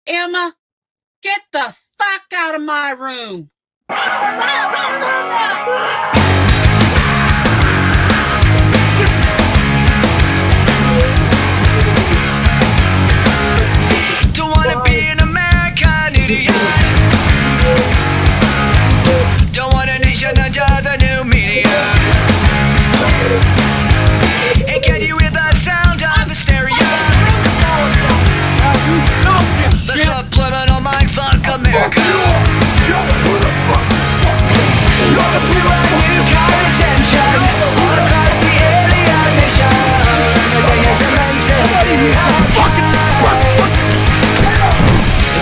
Emma, get the fuck out of my room! Don't wanna be an American idiot. Don't want a nation under the new media. And can you hear the sound of hysteria? The subliminal mind fuck America. Welcome to a new kind of tension all across the alien nation. Everything is meant to be.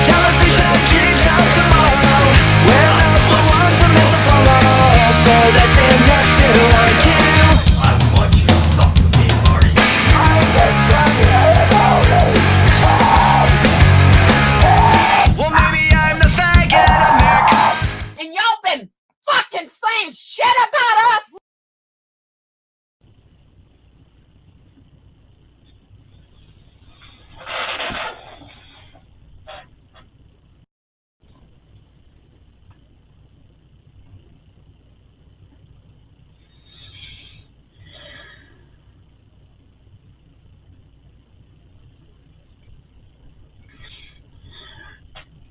Television dreams of tomorrow, where number ones are meant to follow. For that's enough to warn you. I want you to fuck with me, Marty. Well, maybe I'm the faggot America. And y'all been fucking saying shit about us!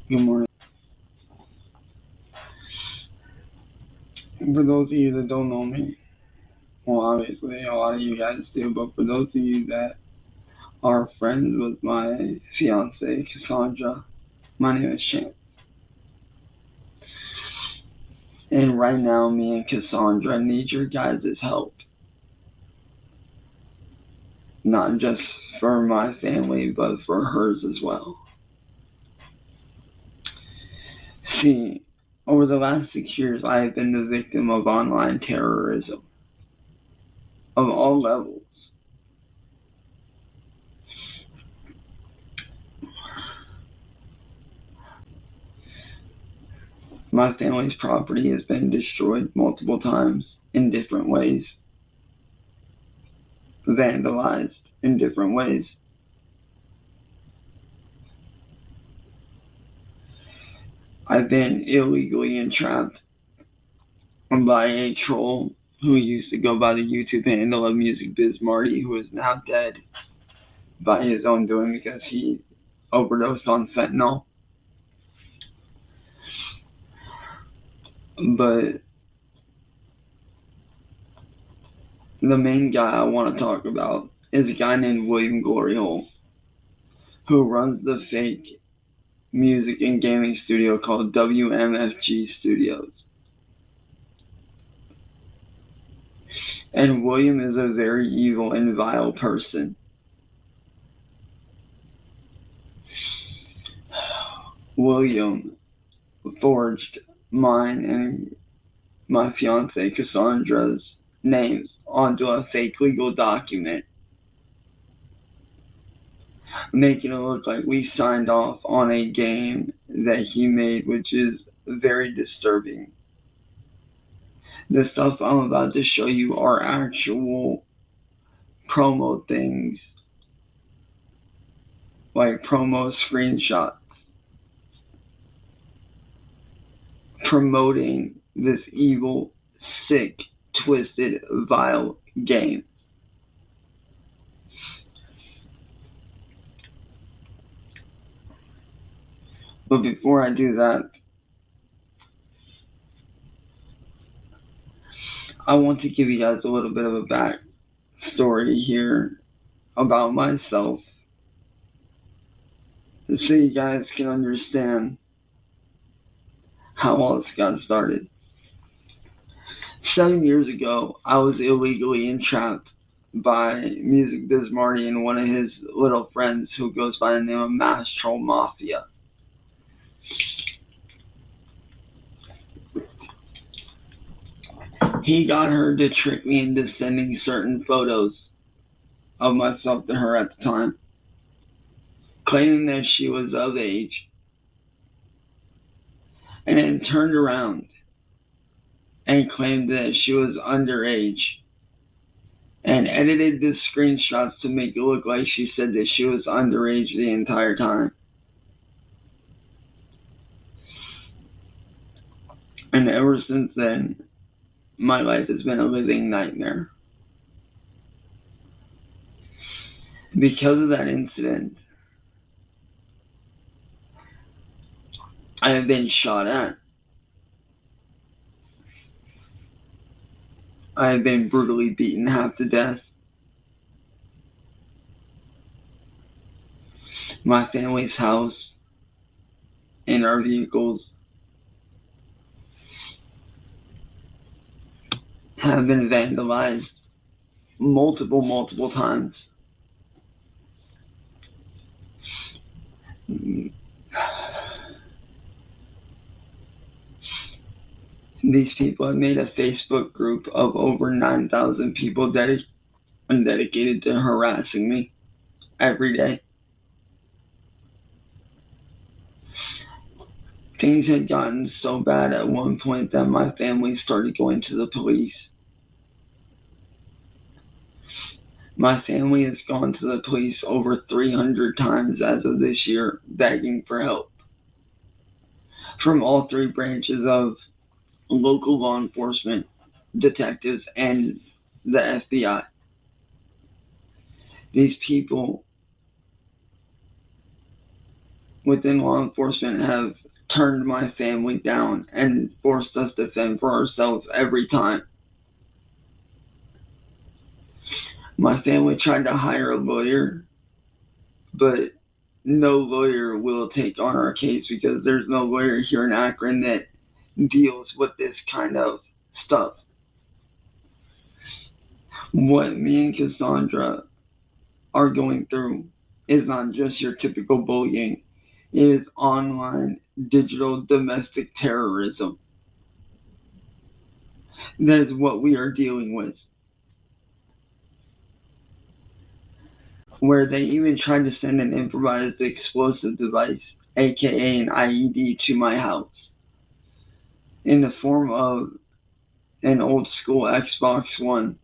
Good morning. For those of you that don't know me, well, obviously a lot of you guys do, but for those of you that are friends with my fiance, Cassandra, my name is Chance. And right now, me and Cassandra need your guys' help. Not just for my family, but for hers as well. See, over the last 6 years, I have been the victim of online terrorism of all levels. My family's property has been destroyed multiple times in different ways, vandalized in different ways. I've been illegally entrapped by a troll who used to go by the YouTube handle of Music Biz Marty, who is now dead by his own doing because he overdosed on fentanyl. But the main guy I want to talk about is a guy named William Glory Hole, who runs the fake music and gaming studio called WMFG Studios. And William is a very evil and vile person. William forged mine and my fiance Cassandra's names onto a fake legal document, making it look like we signed off on a game that he made, which is very disturbing. The stuff I'm about to show you are actual promo things, like promo screenshots, promoting this evil, sick, twisted, vile game. But before I do that, I want to give you guys a little bit of a backstory here about myself, so you guys can understand how all this got started. 7 years ago, I was illegally entrapped by Music Biz Marty and one of his little friends who goes by the name of Mass Troll Mafia. He got her to trick me into sending certain photos of myself to her at the time, claiming that she was of age, and then turned around and claimed that she was underage and edited the screenshots to make it look like she said that she was underage the entire time. And ever since then, my life has been a living nightmare. Because of that incident, I have been shot at. I have been brutally beaten half to death. My family's house and our vehicles have been vandalized multiple times. These people have made a Facebook group of over 9,000 people dedicated to harassing me every day. Things had gotten so bad at one point that my family started going to the police. My family has gone to the police over 300 times as of this year, begging for help from all three branches of local law enforcement, detectives, and the FBI. These people within law enforcement have turned my family down and forced us to fend for ourselves every time. My family tried to hire a lawyer, but no lawyer will take on our case because there's no lawyer here in Akron that deals with this kind of stuff. What me and Cassandra are going through is not just your typical bullying. It is online, digital, domestic terrorism. That is what we are dealing with. Where they even tried to send an improvised explosive device, aka an IED, to my house in the form of an old school Xbox One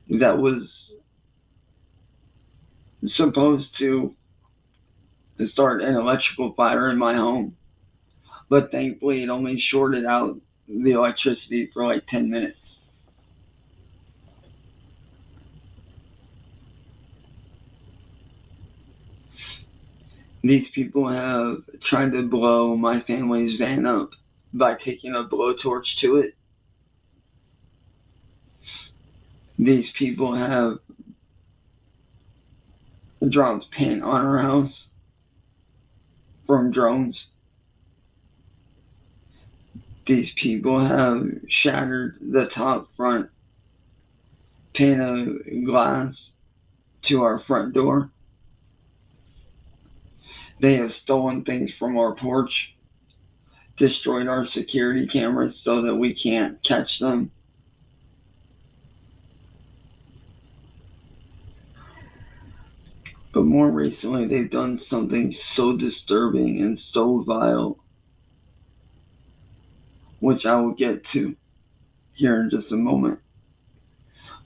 that was supposed to start an electrical fire in my home. But thankfully, it only shorted out the electricity for like 10 minutes. These people have tried to blow my family's van up by taking a blowtorch to it. These people have dropped paint on our house from drones. These people have shattered the top front pane of glass to our front door. They have stolen things from our porch, destroyed our security cameras so that we can't catch them. But more recently, they've done something so disturbing and so vile, which I will get to here in just a moment.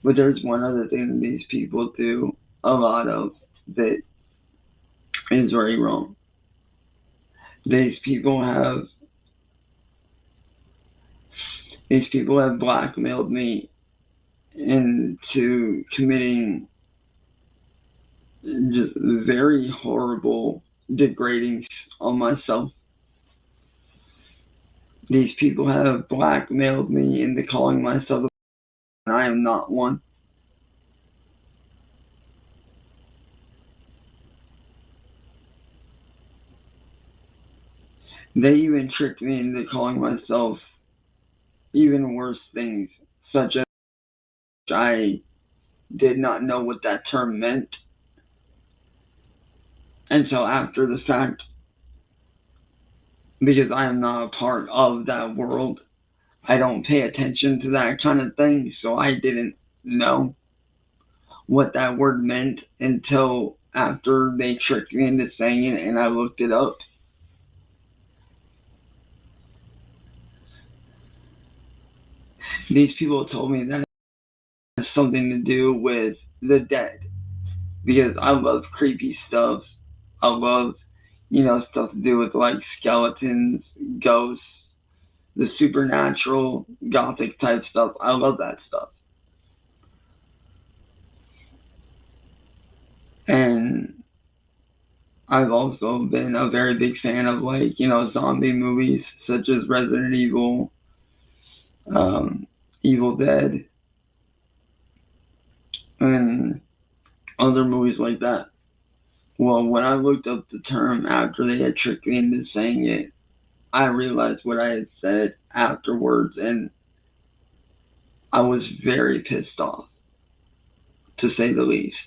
But there's one other thing that these people do a lot of that is very wrong. These people have blackmailed me into committing just very horrible, degrading on myself. These people have blackmailed me into calling myself a and I am not one. They even tricked me into calling myself even worse things, such as I did not know what that term meant until after the fact, because I am not a part of that world. I don't pay attention to that kind of thing, so I didn't know what that word meant until after they tricked me into saying it and I looked it up. These people told me that it has something to do with the dead, because I love creepy stuff. I love, stuff to do with like skeletons, ghosts, the supernatural, gothic type stuff. I love that stuff. And I've also been a very big fan of, like, zombie movies such as Resident Evil, Evil Dead, and other movies like that. Well, when I looked up the term after they had tricked me into saying it, I realized what I had said afterwards, and I was very pissed off, to say the least.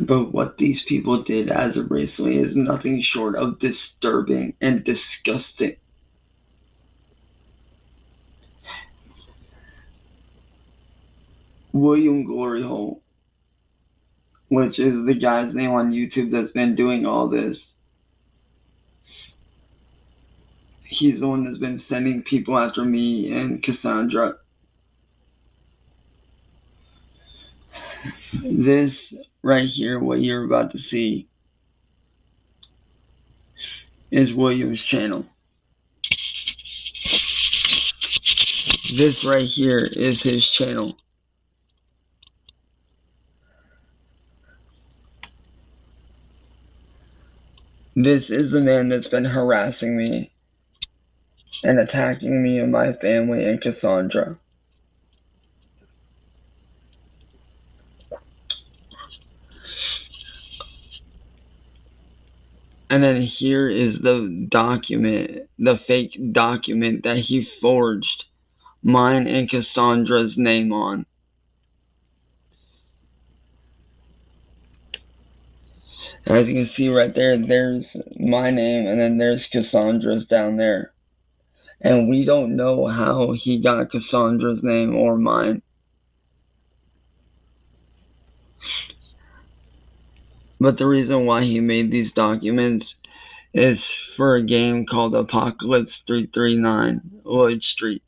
But what these people did as of recently is nothing short of disturbing and disgusting. William Glory Hole, which is the guy's name on YouTube that's been doing all this, he's the one that's been sending people after me and Cassandra. This right here, what you're about to see, is William's channel. This right here is his channel. This is the man that's been harassing me and attacking me and my family and Cassandra. And then here is the document, the fake document that he forged mine and Cassandra's name on. As you can see right there, there's my name and then there's Cassandra's down there. And we don't know how he got Cassandra's name or mine. But the reason why he made these documents is for a game called Apocalypse 339 Lloyd Street.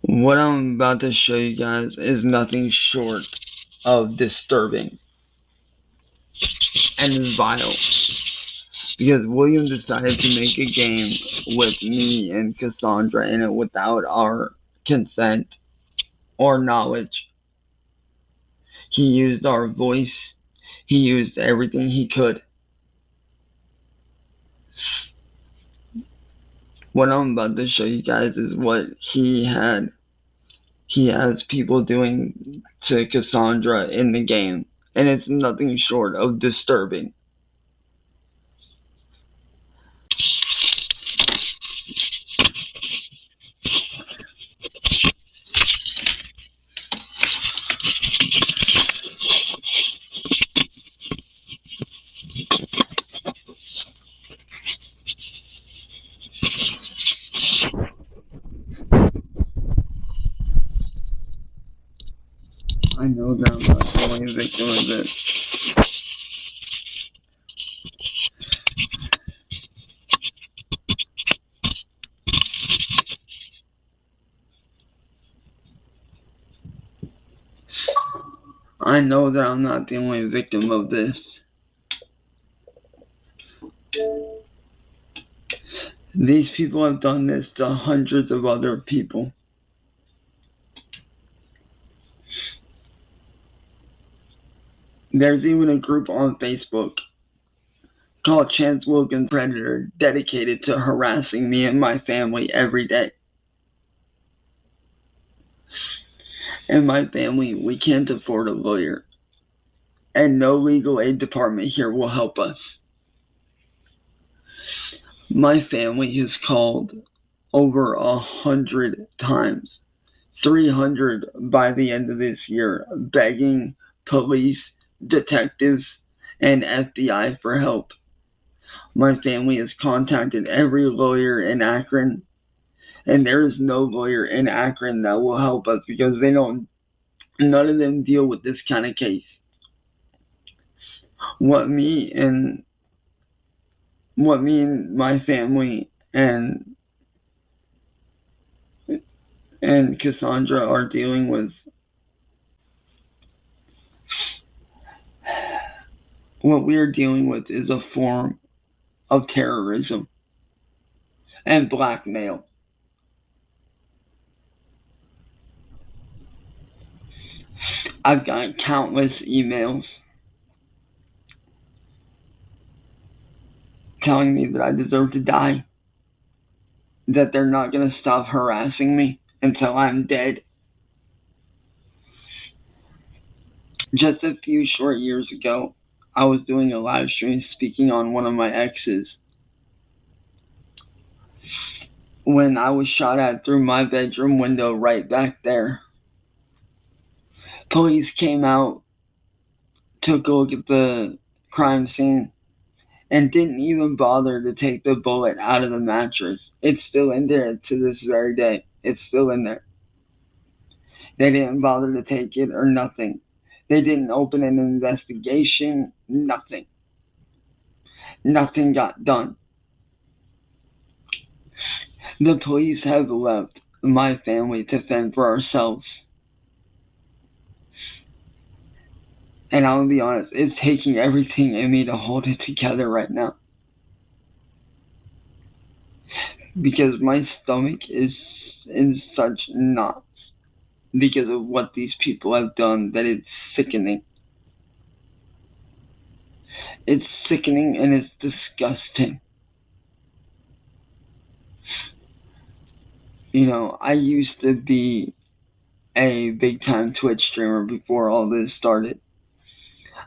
What I'm about to show you guys is nothing short of disturbing and vile. Because William decided to make a game with me and Cassandra in it without our consent or knowledge. He used our voice. He used everything he could. What I'm about to show you guys is what he has people doing to Cassandra in the game. And it's nothing short of disturbing. I know that I'm not the only victim of this. I know that I'm not the only victim of this. These people have done this to hundreds of other people. There's even a group on Facebook called Chance Wilkins Predator dedicated to harassing me and my family every day. And my family, we can't afford a lawyer. And no legal aid department here will help us. My family has called over 100 times, 300 by the end of this year, begging police, detectives, and FBI for help. My family has contacted every lawyer in Akron, and there is no lawyer in Akron that will help us because none of them deal with this kind of case. What me and my family and Cassandra are dealing with What we are dealing with is a form of terrorism and blackmail. I've got countless emails telling me that I deserve to die, that they're not going to stop harassing me until I'm dead. Just a few short years ago, I was doing a live stream speaking on one of my exes when I was shot at through my bedroom window right back there. Police came out, took a look at the crime scene, and didn't even bother to take the bullet out of the mattress. It's still in there to this very day. It's still in there. They didn't bother to take it or nothing. They didn't open an investigation, nothing. Nothing got done. The police have left my family to fend for ourselves. And I'll be honest, it's taking everything in me to hold it together right now. Because my stomach is in such knots because of what these people have done that it's sickening. It's sickening and it's disgusting. You know, I used to be a big time Twitch streamer before all this started.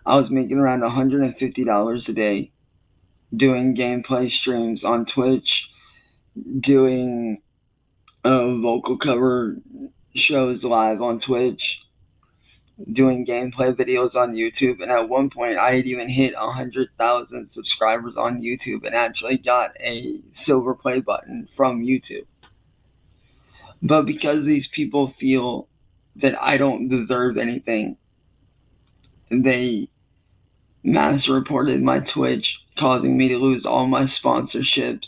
I was making around $150 a day doing gameplay streams on Twitch, doing vocal cover shows live on Twitch, doing gameplay videos on YouTube, and at one point I had even hit 100,000 subscribers on YouTube and actually got a silver play button from YouTube. But because these people feel that I don't deserve anything, they mass reported my Twitch, causing me to lose all my sponsorships,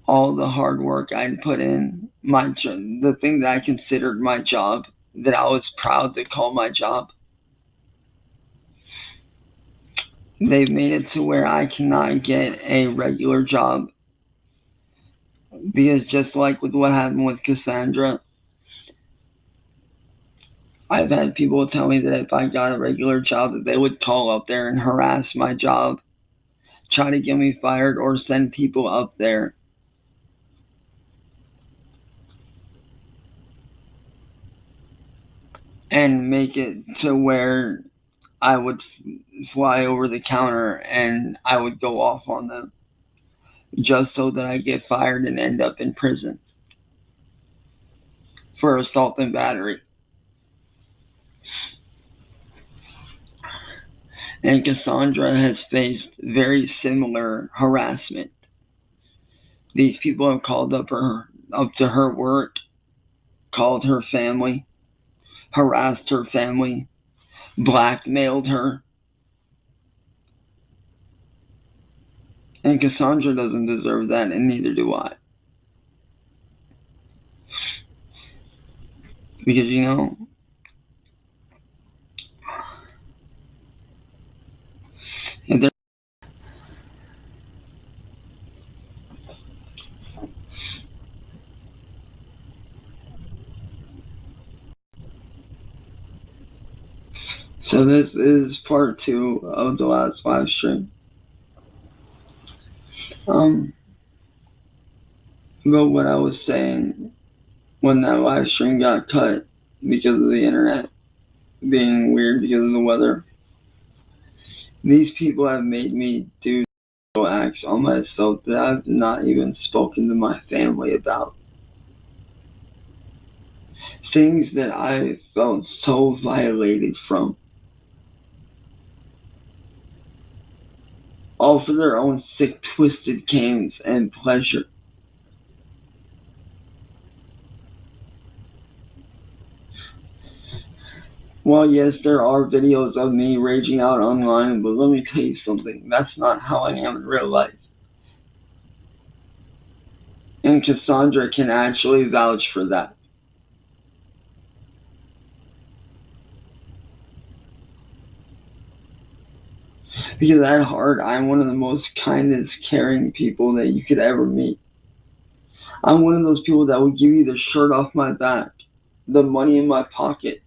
all the hard work I'd put in, the thing that I considered my job, that I was proud to call my job. They've made it to where I cannot get a regular job. Because just like with what happened with Cassandra, I've had people tell me that if I got a regular job, that they would call up there and harass my job, try to get me fired, or send people up there. And make it to where I would fly over the counter and I would go off on them, just so that I get fired and end up in prison for assault and battery. And Cassandra has faced very similar harassment. These people have called up to her work, called her family, harassed her family, blackmailed her. And Cassandra doesn't deserve that, and neither do I. Because, you know, so this is part 2 of the last live stream. But what I was saying when that live stream got cut because of the internet being weird because of the weather, these people have made me do acts on myself that I've not even spoken to my family about. Things that I felt so violated from. All for their own sick, twisted games and pleasure. Well, yes, there are videos of me raging out online, but let me tell you something. That's not how I am in real life. And Cassandra can actually vouch for that. Because at heart, I'm one of the most kindest, caring people that you could ever meet. I'm one of those people that would give you the shirt off my back, the money in my pocket,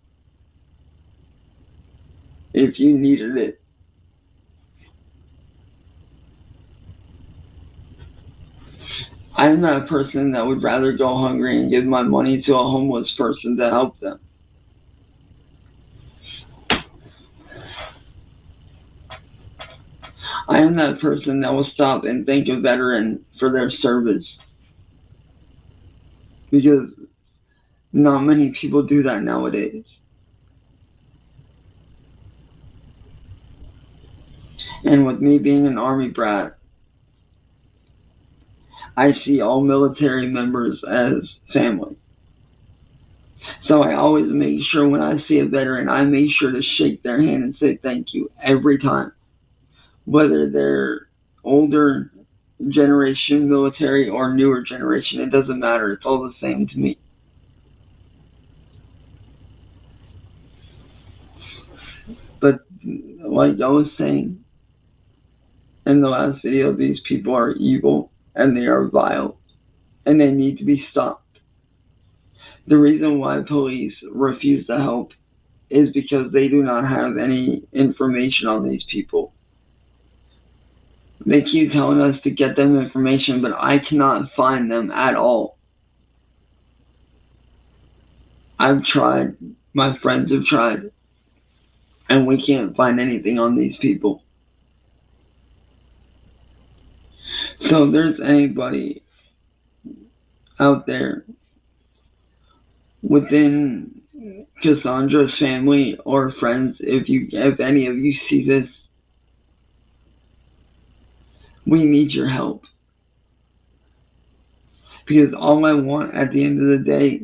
if you needed it. I'm that person that would rather go hungry and give my money to a homeless person to help them. I am that person that will stop and thank a veteran for their service. Because not many people do that nowadays. And with me being an Army brat, I see all military members as family. So I always make sure when I see a veteran, I make sure to shake their hand and say thank you every time. Whether they're older generation military or newer generation, it doesn't matter. It's all the same to me. But like I was saying in the last video, these people are evil and they are vile and they need to be stopped. The reason why police refuse to help is because they do not have any information on these people. They keep telling us to get them information, but I cannot find them at all. I've tried, my friends have tried, and we can't find anything on these people. So if there's anybody out there within Cassandra's family or friends, if any of you see this, we need your help. Because all I want at the end of the day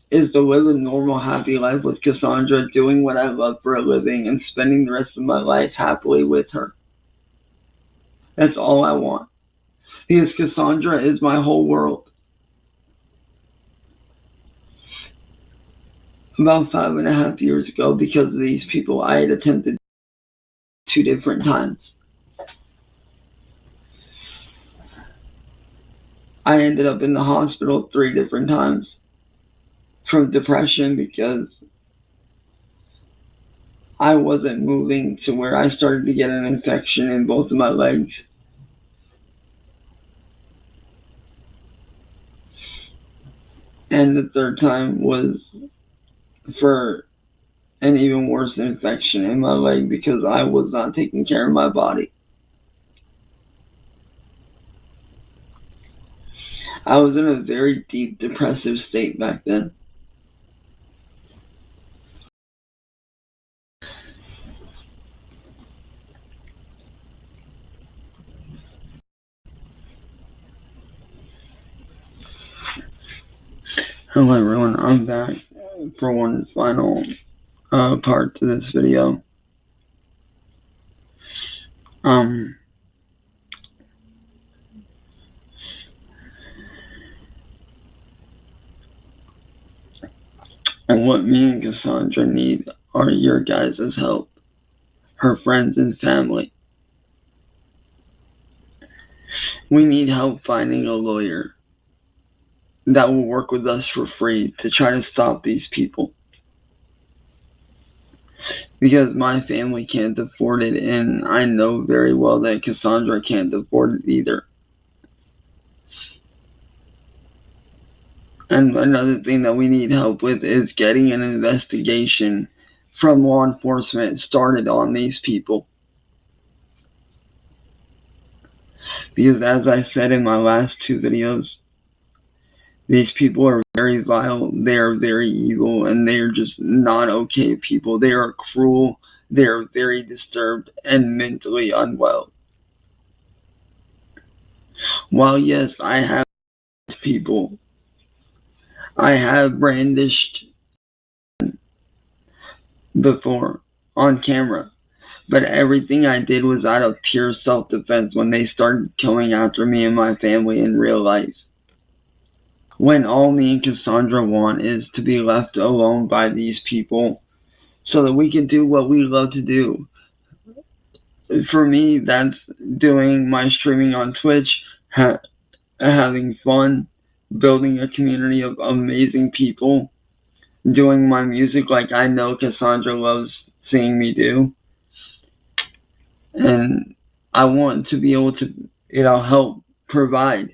is to live a normal, happy life with Cassandra, doing what I love for a living, and spending the rest of my life happily with her. That's all I want. Because Cassandra is my whole world. About 5.5 years ago, because of these people, I had attempted 2 different times. I ended up in the hospital 3 different times from depression because I wasn't moving to where I started to get an infection in both of my legs. And the 3rd time was for an even worse infection in my leg because I was not taking care of my body. I was in a very deep depressive state back then. Hello everyone, I'm back for one final part to this video. And what me and Cassandra need are your guys' help, her friends and family. We need help finding a lawyer that will work with us for free to try to stop these people. Because my family can't afford it, and I know very well that Cassandra can't afford it either. And another thing that we need help with is getting an investigation from law enforcement started on these people. Because as I said in my last 2 videos, these people are very vile, they are very evil, and they are just not okay people. They are cruel, they are very disturbed, and mentally unwell. While yes, I have people, I have brandished before on camera, but everything I did was out of pure self-defense when they started coming after me and my family in real life. When all me and Cassandra want is to be left alone by these people so that we can do what we love to do. for me, that's doing my streaming on Twitch, having fun, building a community of amazing people, doing my music like I know Cassandra loves seeing me do. And I want to be able to, help provide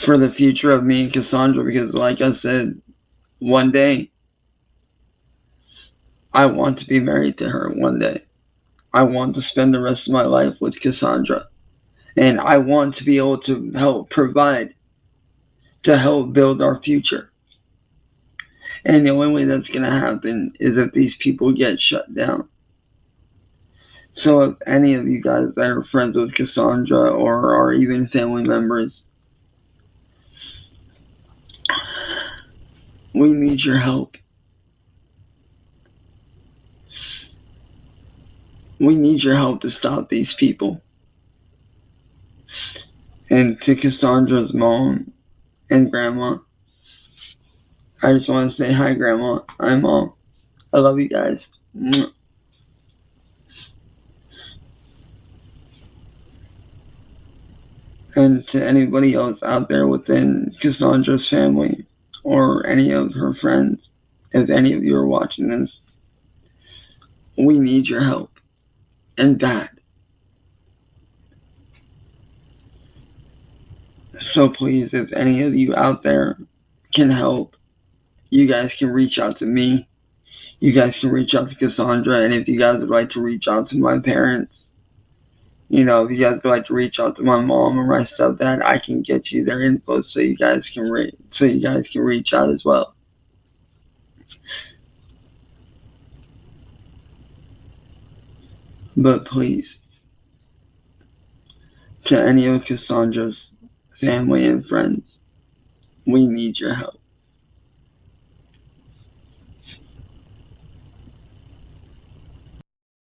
for the future of me and Cassandra, because like I said, one day I want to be married to her one day. I want to spend the rest of my life with Cassandra. And I want to be able to help provide, to help build our future. And the only way that's going to happen is if these people get shut down. So if any of you guys that are friends with Cassandra or are even family members, we need your help. We need your help to stop these people. And to Cassandra's mom and grandma, I just want to say hi, Grandma. Hi, Mom. I love you guys. And to anybody else out there within Cassandra's family or any of her friends, if any of you are watching this, we need your help. And that. So please, if any of you out there can help, you guys can reach out to me. You guys can reach out to Cassandra. And if you guys would like to reach out to my parents, if you guys would like to reach out to my mom or my stepdad, I can get you their info so you guys can reach out as well. But please, to any of Cassandra's family and friends, we need your help.